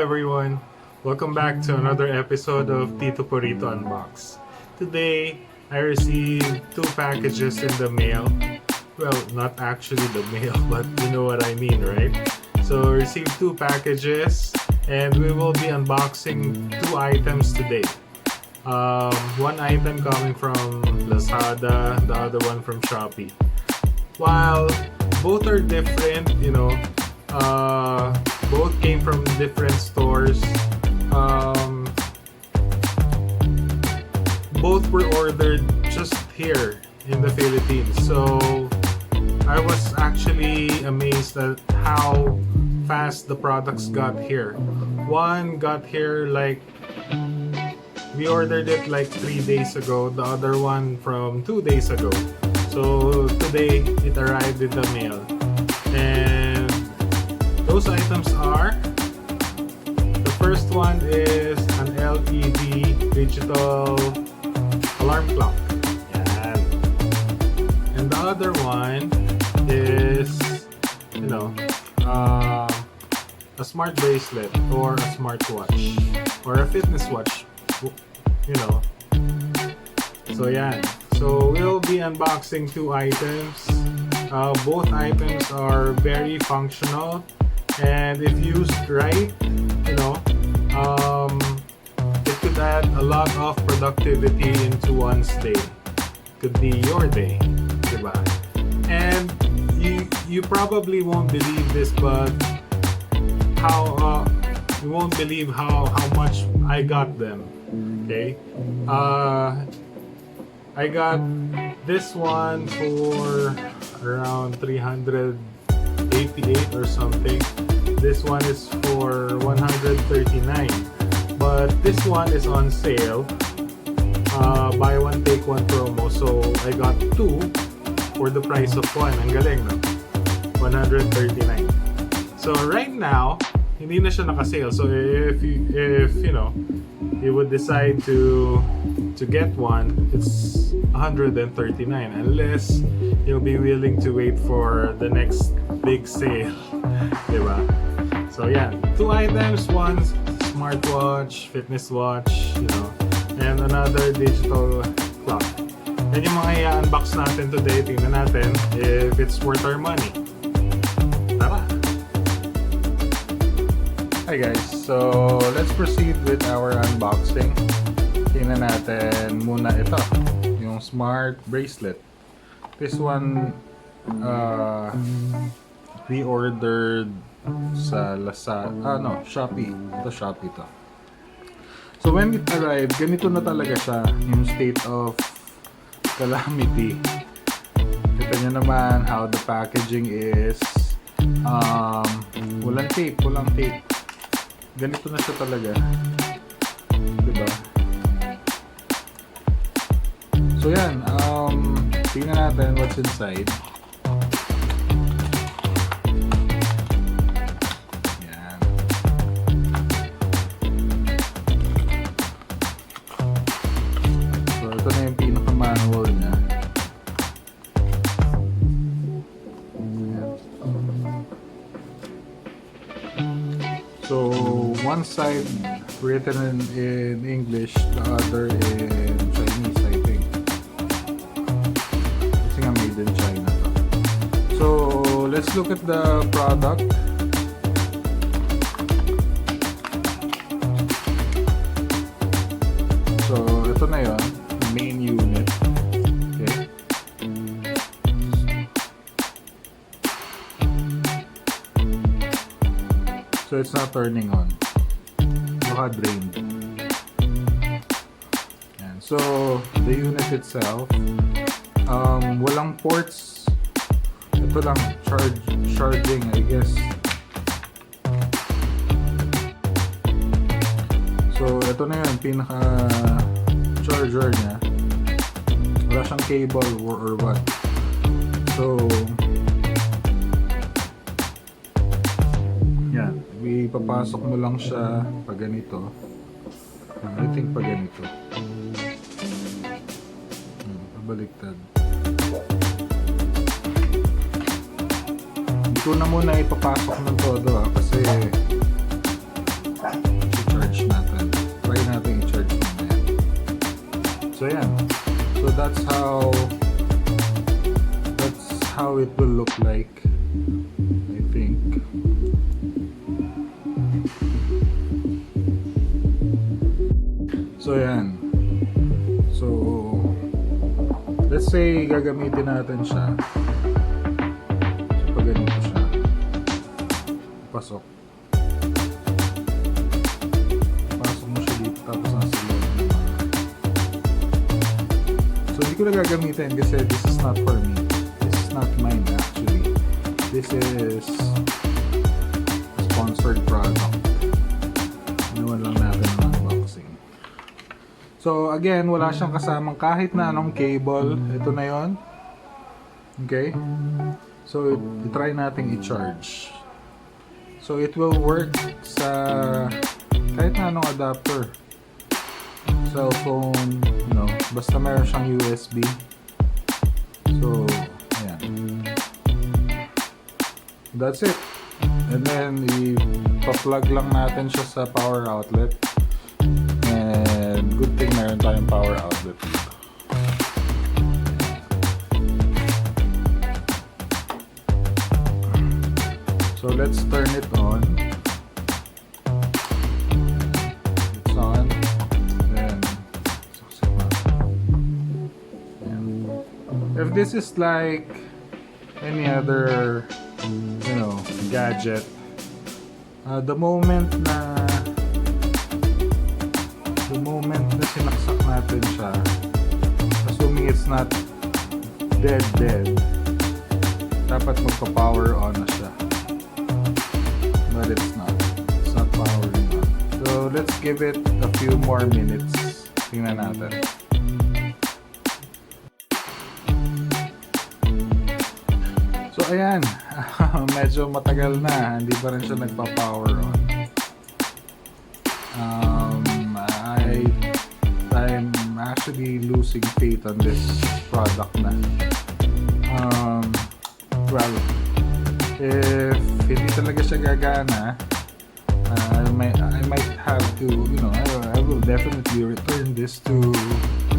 everyone, welcome back to another episode of Tito Poorito Unbox. Today, I received 2 packages in the mail. Well, not actually the mail, but you know what I mean, right? So, I received 2 packages and we will be unboxing 2 items today. One item coming from Lazada, the other one from Shopee. While both are different, both came from different stores. Both were ordered just here in the Philippines. So I was actually amazed at how fast the products got here. One got here we ordered it 3 days ago. The other one from 2 days ago. So today it arrived in the mail. And those items are, the first one is an LED digital alarm clock. Yan. And the other one is, a smart bracelet or a smartwatch or a fitness watch. So yeah. So we'll be unboxing 2 items. Both items are very functional, and if used right, it could add a lot of productivity into one's day. Could be your day, diba? And you probably won't believe this, but you won't believe how much I got them. Okay, I got this one for around 388 or something. This one is for 139, but this one is on sale. Buy one take one promo, so I got 2 for the price of 1. Ang galing, no? 139. So right now, hindi na siya naka-sale. So if you would decide to get one, it's 139 unless you'll be willing to wait for the next big sale. Diba? So yeah, 2 items, one smartwatch, fitness watch, and another digital clock. Yan yung mga i-unbox natin today. Tingnan natin if it's worth our money. Tara! Hi guys, so let's proceed with our unboxing. Tingnan natin muna ito, yung smart bracelet. This one we ordered sa Lazada, Shopee. Ito Shopee to. So when it arrived, ganito na talaga siya, yung state of calamity. Kita nyo naman how the packaging is. Walang tape. Ganito na siya talaga. Diba? So yan, tingnan natin what's inside. Yan. So ito na yung pinaka-manual niya. So one side written in English, the other in Chinese, I think. Kasi nga made in China to. So let's look at the product. So ito na yun, main unit. Okay. So it's not turning on. Baka drained. Yan. So the unit itself, walang ports. Ito lang charging, I guess. So ito na yun, pinaka charger niya. Wala siyang cable or what. So yan, ipapasok mo lang siya pag ganito. I think pag ganito. Pabaliktad. Hindi ko na muna ipapasok ng todo kasi that's how it will look like, I think. So yan. So let's say gagamitin natin siya. So pag ganito siya, pasok mo siya dito, tapos nasa loob naman. So hindi ko na gagamitin kasi this is not for me. This is not mine actually. This is a sponsored product. Ginawan lang natin ang unboxing. So again, wala siyang kasamang kahit na anong cable. Ito na yon. Okay? So i-try nating i-charge. So it will work sa kahit na anong adapter. Cellphone, basta meron siyang USB. So ayan. That's it. And then ipa-plug lang natin siya sa power outlet. And good thing meron tayong power outlet dito. So let's turn it on. It's on. Then if this is like any other gadget, the moment na sinaksak natin siya, assuming it's not dead, dapat magpa-power on na siya. But it's not powering on. So let's give it a few more minutes. Tingnan natin. So ayan, medyo matagal na, hindi pa rin siya nagpa-power on. I'm actually losing faith on this product na. Well, if hindi talaga siya gagana, I might have to, I will definitely return this to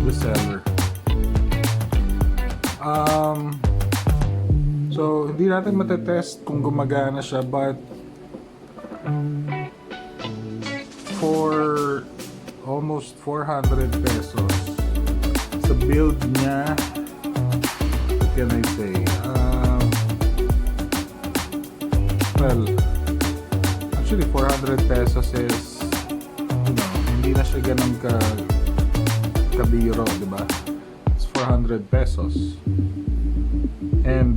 the seller. So hindi natin matetest kung gumagana siya, but for almost 400 pesos sa build niya, what can I say? Well, actually 400 pesos is, hindi na siya ganun kabiro, diba? It's 400 pesos. And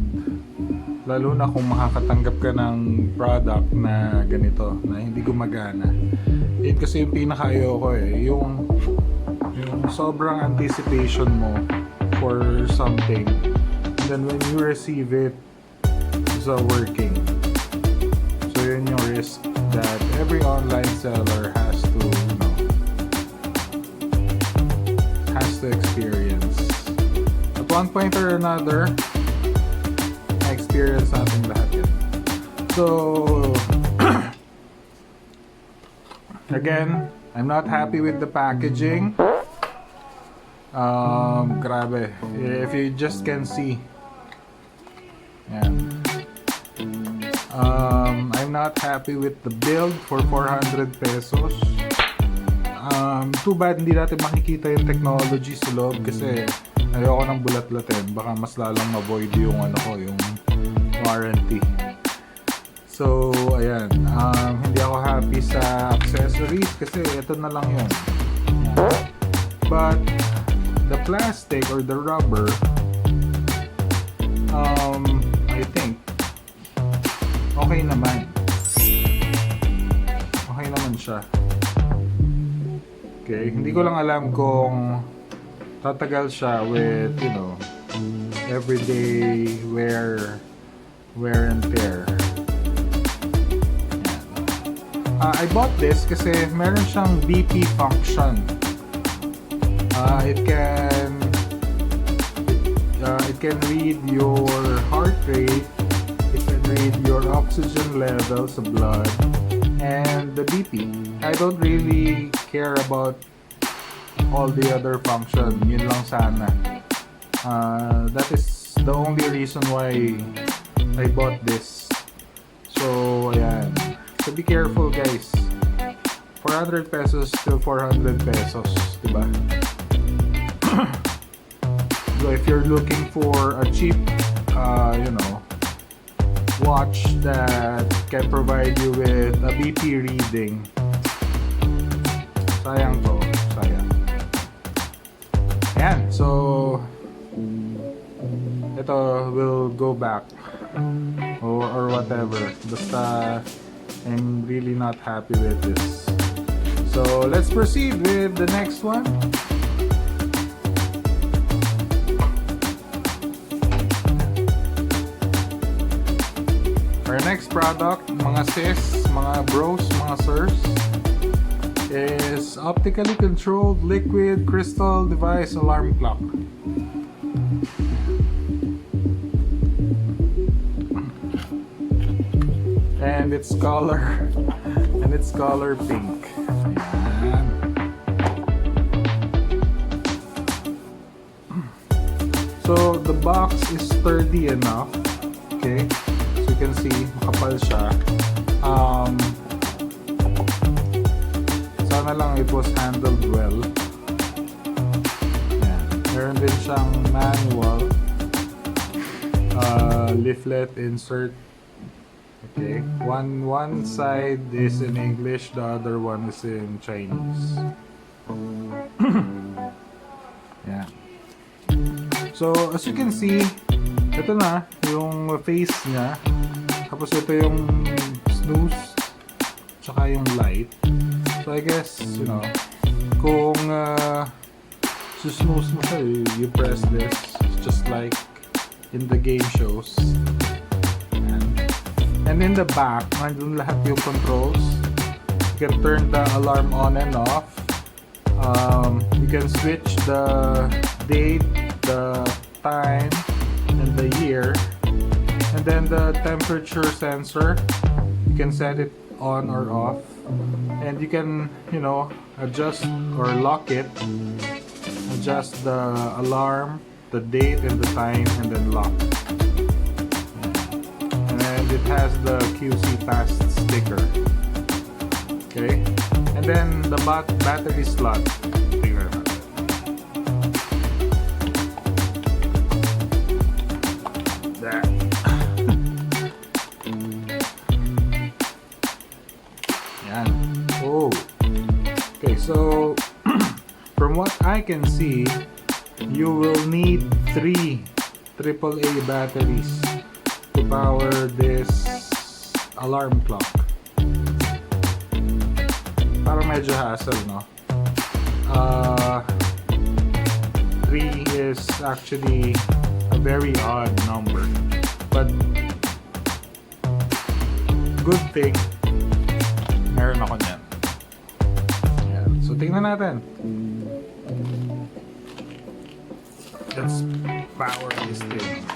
lalo na kung makakatanggap ka ng product na ganito, na hindi gumagana. Yun kasi yung pinaka-ayoko yung sobrang anticipation mo for something, and then when you receive it, it's not working. So yun yung risk that every online seller has to experience. At one point or another, experience natin lahat yun. So again, I'm not happy with the packaging. Grabe. If you just can see. Yan. I'm not happy with the build for 400 pesos. Too bad hindi natin makikita yung technology sa loob kasi ayoko nang bulat-latin. Baka mas lalong ma-void yung yung warranty. So, ayan. Hindi ako happy sa accessories kasi ito na lang yun. But the plastic or the rubber, I think okay naman. Okay naman siya. Okay, hindi ko lang alam kung tatagal siya with, everyday wear and tear. I bought this kasi meron siyang BP function. It can read your heart rate, it can read your oxygen level sa blood, and the BP. I don't really care about all the other function. Yun lang sana. That is the only reason why I bought this. So ayan, so be careful guys. 400 pesos to 400 pesos, diba? So if you're looking for a cheap watch that can provide you with a BP reading, sayang to, sayang. Ayan, so ito will go back or whatever. Basta I'm really not happy with this. So let's proceed with the next one. Our next product, mga sis, mga bros, mga sirs, is optically controlled liquid crystal device alarm clock. And it's color pink. Ayan. So the box is sturdy enough. Okay. You can see, makapal siya. Sana lang it was handled well. Ayan. Meron din siyang manual, leaflet insert. Okay, one side is in English, the other one is in Chinese. Yeah. So as you can see, ito na yung face niya. Tapos ito yung snooze, tsaka yung light. So I guess, kung snooze mo siya, you press this, just like in the game shows. And in the back, nandun lahat yung controls. You can turn the alarm on and off. You can switch the date, the time, and the year. And then the temperature sensor, you can set it on or off. And you can, adjust or lock it. Adjust the alarm, the date, and the time, and then lock. And it has the QC Fast sticker. Okay? And then the battery slot. There. Yan. Oh. Okay, so from what I can see, you will need 3 AAA batteries to power this alarm clock. Parang medyo hassle, no? 3 is actually a very odd number, but good thing meron ako niyan. Ayan. So tingnan natin. Let's power this thing.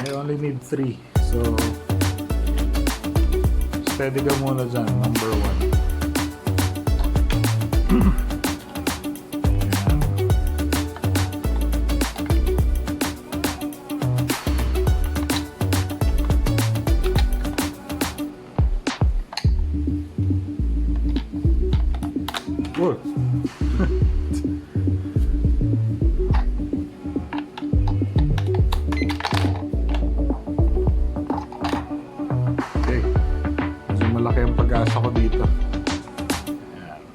I only need 3, so steady ka muna dyan, number 1. Good. Okay. Medyo malaki ang pag-asa ko dito. Ayan.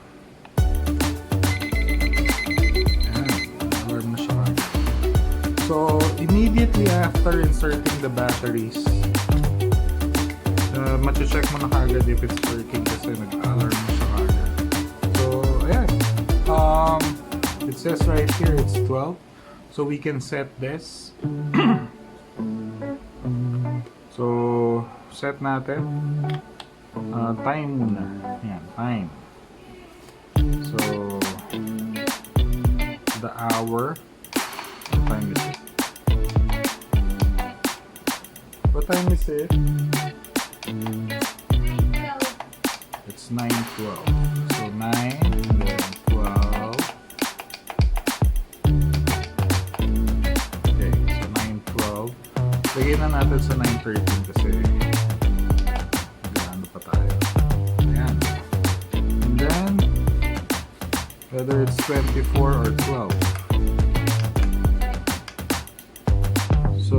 Ayan. Alarm na siya. So, immediately after inserting the batteries, mache-check mo na kagad if it's working kasi nag-alarm na siya kagad. So, ayan. It says right here it's 12. So, we can set this. So, set natin. Time muna. Ayan, time. So, the hour. What time is it? What time is it? It's 9:12. So 9, then 12. lagay na natin sa 913 kasi ano pa tayo. Ayan. And then, whether it's 24 or 12. So,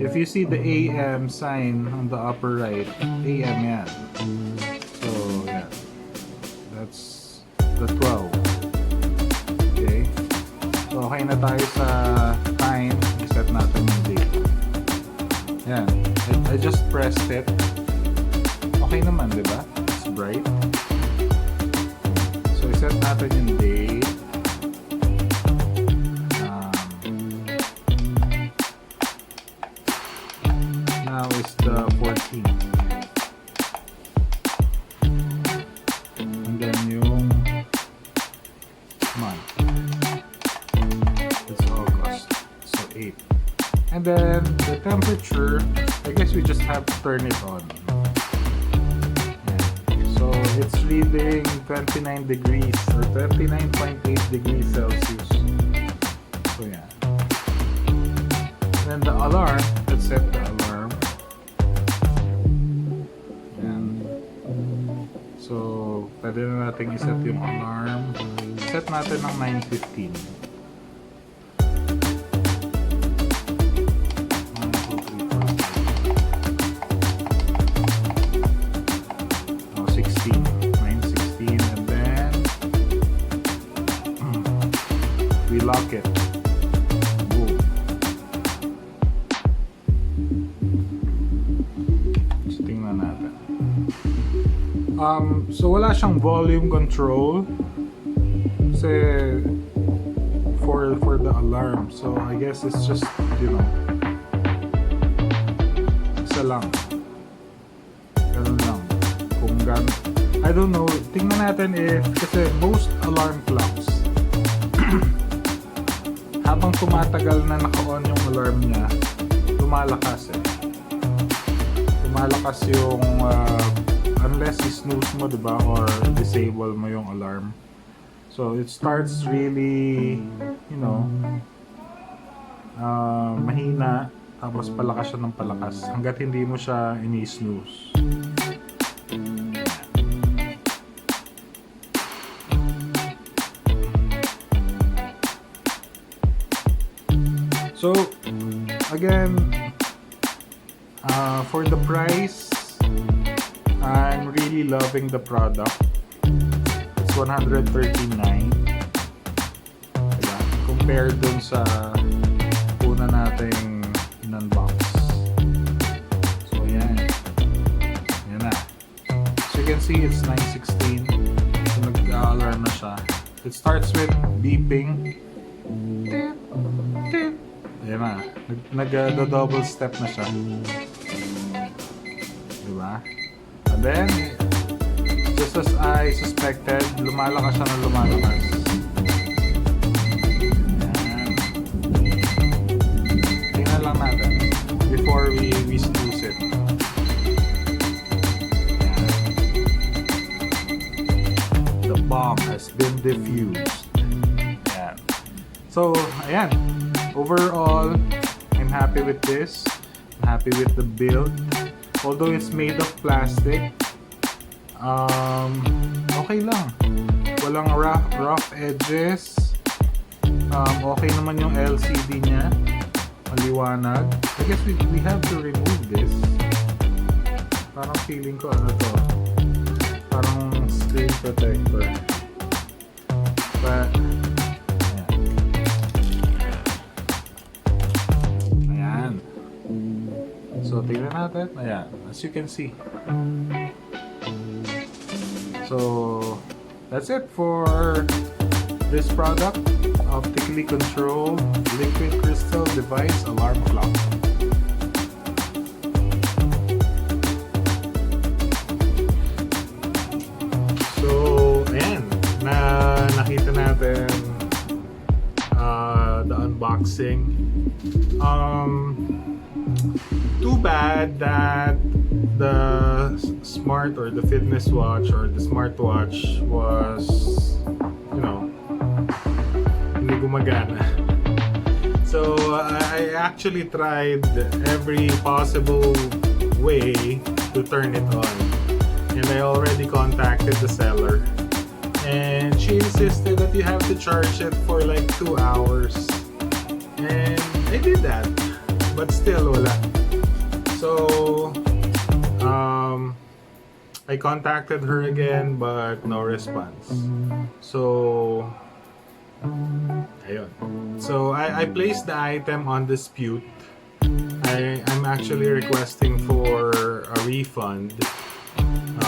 if you see the AM sign on the upper right, AM yan. So, yeah. That's the 12. Okay. So, okay na tayo sa time. I-set natin yung date. Yan. I just pressed it. Okay naman, di ba? It's bright. So, i-set natin yung date. Now is the 14th. And then yung month. It's August. So 8. And then the temperature, I guess we just have to turn it on. So it's reading 29 degrees or 29.8 degrees Celsius. So yeah. Then the alarm, let's set the alarm. Yan. So, pwede na natin iset yung alarm. Set natin ng 9:15. 9:16, and then we lock it. So wala siyang volume control kasi for the alarm. So I guess it's just, you know, isa lang. Ganun lang. Kung I don't know. Tingnan natin if, kasi most alarm clocks habang tumatagal na naka-on yung alarm niya, lumalakas eh. Lumalakas yung unless i-snooze mo, diba, or disable mo yung alarm. So it starts really, you know, mahina, tapos palakas siya ng palakas hanggat hindi mo siya ini-snooze. So again, for the price, I'm really loving the product. It's $139. Diba? Compared dun sa una nating in-unbox. So yan. Yan na. So you can see it's 9:16. So nag-alarm na siya. It starts with beeping. Yan na. Nag-double step na siya. Diba? And then, just as I suspected, lumalakas siya ng lumalakas. Ayan. Tingnan lang natin before we snooze it. Ayan. The bomb has been defused. Ayan. So, ayan. Overall, I'm happy with this. I'm happy with the build. Although it's made of plastic, okay lang. Walang rough edges. Okay naman yung LCD niya. Maliwanag. I guess we have to remove this. Parang feeling ko ano to. Parang screen protector. But ayan. So, tingnan natin. Ayan. As you can see. So, that's it for this product. Optically controlled liquid crystal device alarm clock. So, ayan. Nakita natin the unboxing. Too bad that the smart or the fitness watch or the smartwatch was, you know, hindi gumagana. So So I actually tried every possible way to turn it on, and I already contacted the seller, and she insisted that you have to charge it for like 2 hours, and I did that, but still wala. So I contacted her again, but no response. So ayun. So I placed the item on dispute. I'm actually requesting for a refund,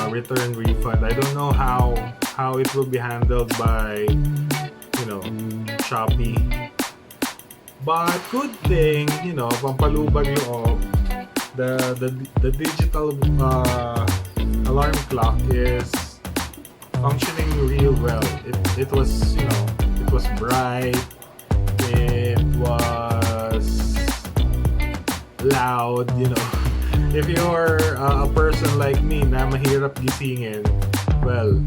return refund. I don't know how it will be handled by, you know, Shopee. But good thing, you know, pampalubag loob, the digital alarm clock is functioning real well. It was, you know, it was bright, it was loud, you know. If you're a person like me na mahirap gisingin, well,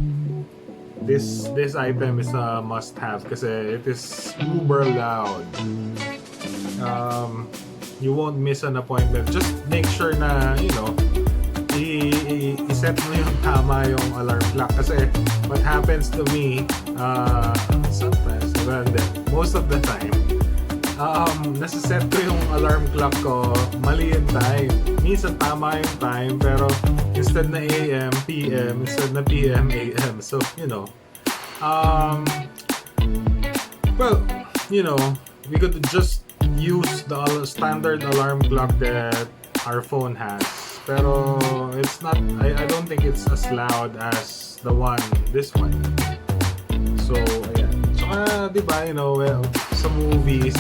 this item is a must-have kasi it is uber loud. You won't miss an appointment. Just make sure na, you know, i-set mo yung tama yung alarm clock. Kasi what happens to me, sometimes, most of the time, nasa-set ko yung alarm clock ko, mali yung time. Minsan tama yung time, pero instead na AM, PM, instead na PM, AM. So, you know, well, you know, we could just use the standard alarm clock that our phone has. Pero it's not, I don't think it's as loud as this one. So, ayan. So, di ba, you know, well, sa movies,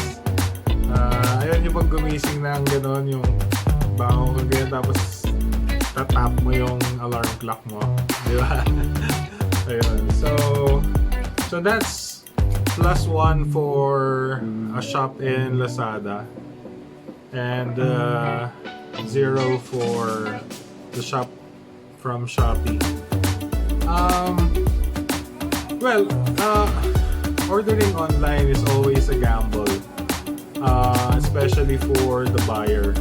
ayun yung pag gumising na ang gano'n, yung bangon ka ganyan, tapos tatap mo yung alarm clock mo. Di ba? Ayun. So that's +1 for a shop in Lazada. And 0 for the shop from Shopee. Well, ordering online is always a gamble, especially for the buyer.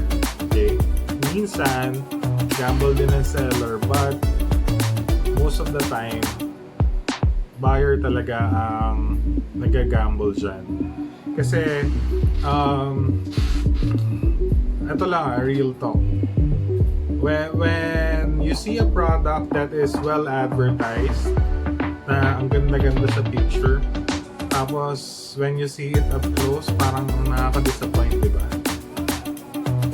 Okay, minsan gamble din ang seller, but most of the time buyer talaga ang nagagamble dyan. Kasi ito lang, real talk. When you see a product that is well advertised, na ang ganda-ganda sa picture, tapos when you see it up close, parang nakaka-disappoint, diba?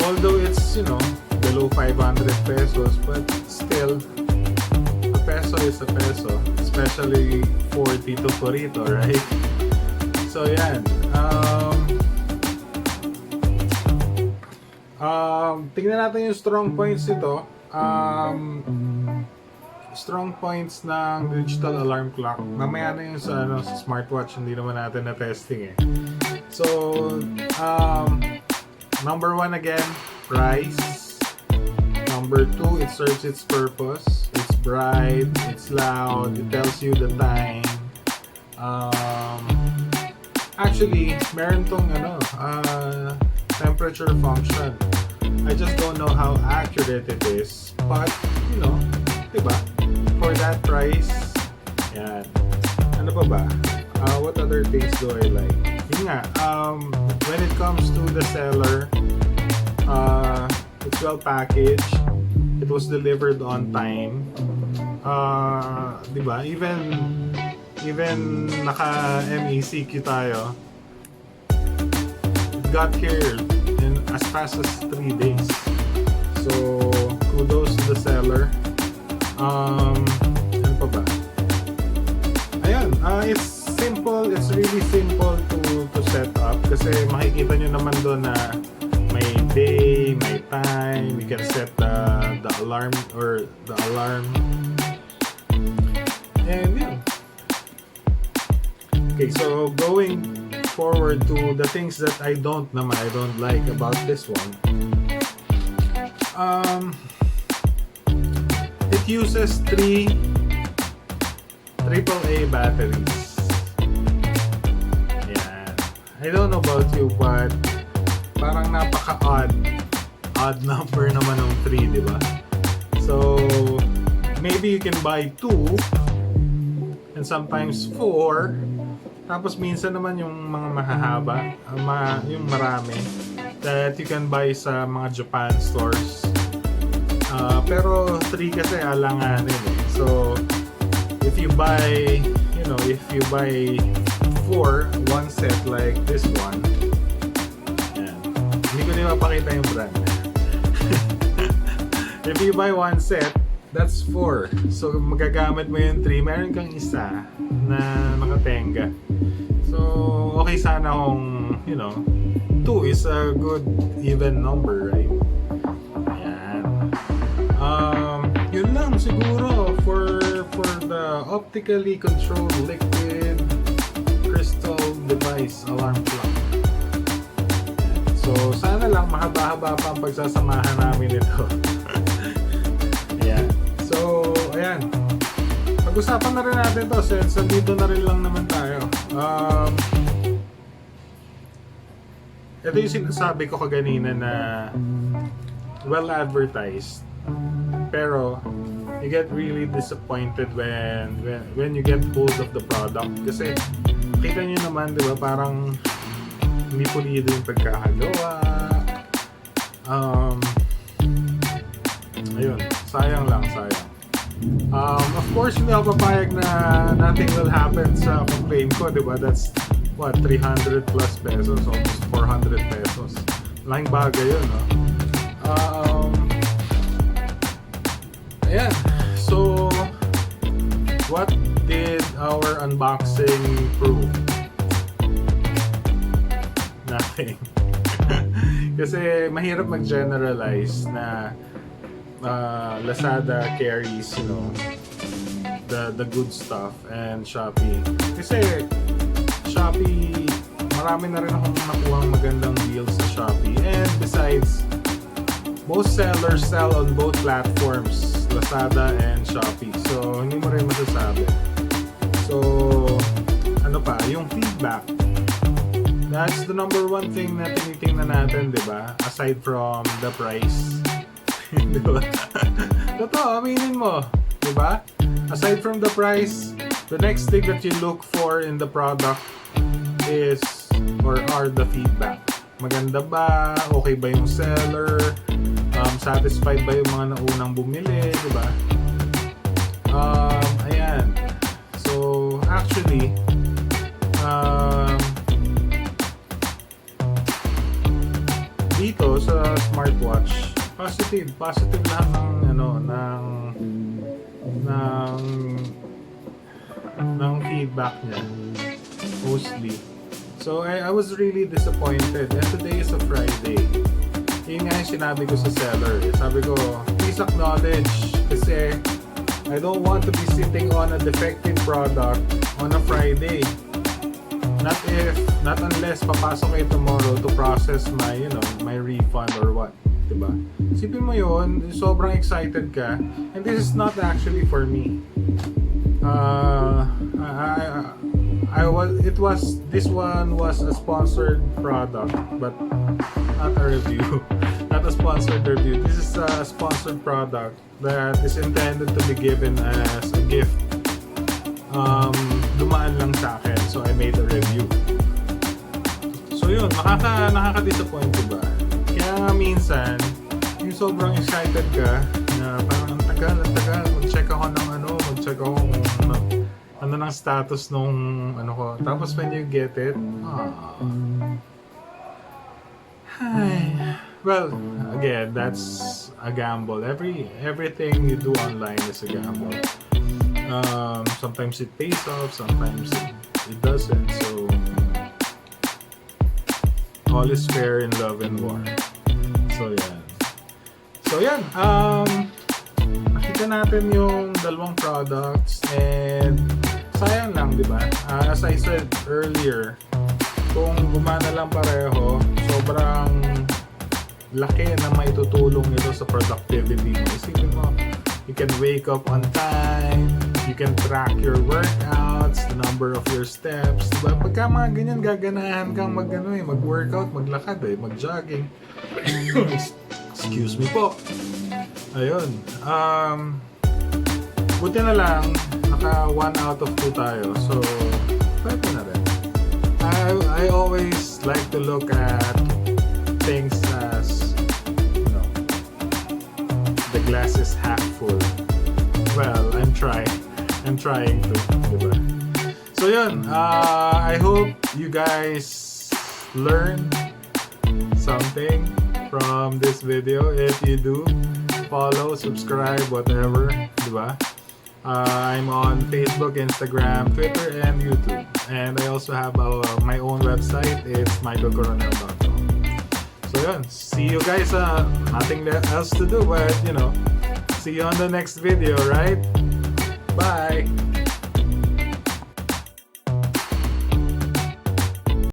Although it's, you know, below 500 pesos, but still, a peso is a peso, especially for Tito Poorito, right? So yan. Tingnan natin yung strong points nito. Strong points ng digital alarm clock. Mamaya na yung sa smartwatch, hindi naman natin na testing eh. So, number 1 again, price. Number 2, it serves its purpose. It's bright, it's loud, it tells you the time. Actually, meron tong temperature function. I just don't know how accurate it is, but you know, diba? For that price, yan. Ano pa ba? What other things do I like? Yun nga, when it comes to the seller, it's well packaged. It was delivered on time. Diba? Even naka MECQ tayo, it got here in as fast as 3 days. So kudos to the seller. Ano pa ba? Ayan, it's simple. It's really simple to set up kasi makikita nyo naman doon na may day, may time. You can set the alarm or the alarm. And yeah. Okay, so going forward to the things that I don't like about this one. It uses 3 AAA batteries. Yeah. I don't know about you, but parang napaka-odd number naman ng 3, di ba? So, maybe you can buy 2 and sometimes 4. Tapos minsan naman yung mga mahahaba, yung marami that you can buy sa mga Japan stores. Pero 3 kasi alanganin eh. So, if you buy 4, one set like this one, yan. Hindi ko na mapakita yung brand. If you buy one set, that's 4. So, magagamit mo yung 3. Meron kang isa na nakatenga. So, okay sana kung, 2 is a good even number, right? Ayan. Yun lang siguro for the optically controlled liquid crystal device alarm clock. So, sana lang mahaba-haba pa ang pagsasamahan namin ito. Ayan. So, ayan. Pag-usapan na rin natin to since dito na rin lang naman tayo. Ito yung sinasabi ko kaganina na well advertised, pero you get really disappointed when you get hold of the product kasi kita nyo naman, di ba, parang hindi pulido yung pagkakagawa. Ayun, sayang. Of course, hindi ako papayag na nothing will happen sa claim ko, di ba? That's what, 300 plus pesos, almost 400 pesos. Laking bagay yun, no? Ayan. So, what did our unboxing prove? Nothing. Kasi mahirap mag-generalize na Lazada carries, the good stuff and Shopee. Kasi Shopee, marami na rin akong nakuhang magandang deals sa Shopee. And besides, most sellers sell on both platforms, Lazada and Shopee. So, hindi mo rin masasabi. So, ano pa, yung feedback. That's the number one thing na tinitingnan natin, di ba? Aside from the price. Di ba? Totoo, aminin mo. Di ba? Aside from the price, the next thing that you look for in the product is or are the feedback. Maganda ba? Okay ba yung seller? Satisfied ba yung mga naunang bumili? Diba? Ayan. So, actually, dito sa smartwatch, positive lahat ng feedback niya, mostly. So I was really disappointed. And today is a Friday. Yun nga yung sinabi ko sa seller. Sabi ko, please acknowledge kasi I don't want to be sitting on a defective product on a Friday. Not unless papasok kayo tomorrow to process my refund or what. Diba? Isipin mo yun, sobrang excited ka. And this is not actually for me. This one was a sponsored product, but not a review. Not a sponsored review. This is a sponsored product that is intended to be given as a gift. Dumaan lang sa akin, so I made a review. So yun, nakaka-disappoint, diba? Kaya nga minsan, yung sobrang excited ka, na parang ang tagal, mag-check ako kung ano ng status nung ko. Tapos when you get it, well, again, that's a gamble. Everything you do online is a gamble. Sometimes it pays off, sometimes it doesn't. So all is fair in love and war. So yan. Nakita natin yung dalawang products and sayang lang, di ba? As I said earlier, kung gumana lang pareho, sobrang laki na maitutulong nito sa productivity mo. Isipin mo, you can wake up on time, you can track your workouts, the number of your steps. Diba? Pagka mga ganyan, gaganahan kang mag-workout, maglakad, mag-jogging. Excuse me po. Ayun. Buti na lang, naka 1 out of 2 tayo. So, pwede na rin. I always like to look at things as, the glass is half full. Well, I'm trying to, diba? So yun, I hope you guys learned something from this video. If you do, follow, subscribe, whatever, diba? I'm on Facebook, Instagram, Twitter, and YouTube. And I also have my own website. It's michaelcoronel.com. So yun, see you guys. Nothing else to do but, see you on the next video, right? Bye!